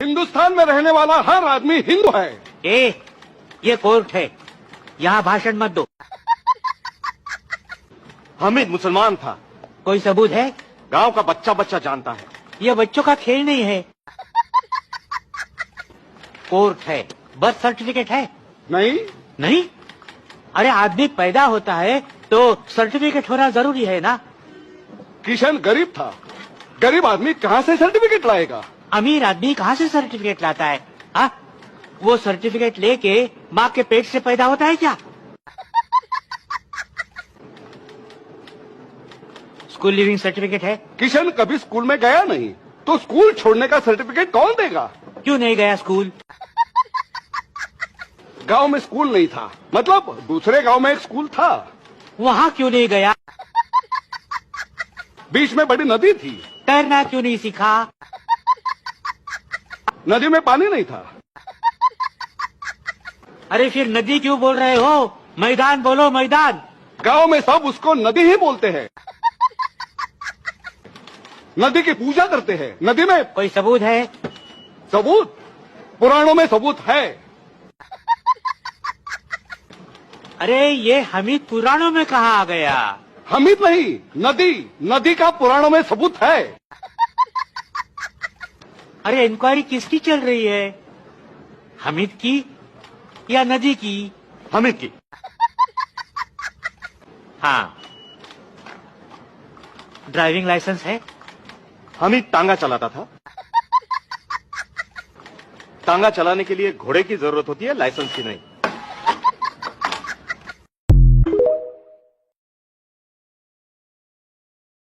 हिंदुस्तान में रहने वाला हर आदमी हिंदू है। ये कोर्ट है, यहाँ भाषण मत दो। हामिद मुसलमान था। कोई सबूत है? गांव का बच्चा बच्चा जानता है। ये बच्चों का खेल नहीं है। कोर्ट है, बर्थ सर्टिफिकेट है? नहीं। नहीं? अरे आदमी पैदा होता है तो सर्टिफिकेट होना जरूरी है ना। किशन गरीब था, गरीब आदमी कहाँ से सर्टिफिकेट लाएगा? अमीर आदमी कहाँ से सर्टिफिकेट लाता है? हाँ, वो सर्टिफिकेट लेके माँ के पेट से पैदा होता है क्या? स्कूल लिविंग सर्टिफिकेट है? किशन कभी स्कूल में गया नहीं, तो स्कूल छोड़ने का सर्टिफिकेट कौन देगा? क्यों नहीं गया स्कूल? गांव में स्कूल नहीं था, मतलब दूसरे गांव में एक स्कूल था। वहाँ क्यों नहीं गया? बीच में बड़ी नदी थी। तैरना क्यों नहीं सीखा? नदी में पानी नहीं था। अरे फिर नदी क्यों बोल रहे हो? मैदान बोलो, मैदान। गांव में सब उसको नदी ही बोलते हैं। नदी की पूजा करते हैं। नदी में कोई सबूत है? सबूत? पुराणों में सबूत है। अरे ये हमीद पुराणों में कहाँ आ गया? हमीद नहीं, नदी। नदी का पुराणों में सबूत है। अरे इंक्वायरी किसकी चल रही है? हमीद की या नदी की? हमीद की। हाँ। ड्राइविंग लाइसेंस है? हमीद टांगा चलाता था। टांगा चलाने के लिए घोड़े की जरूरत होती है, लाइसेंस की नहीं।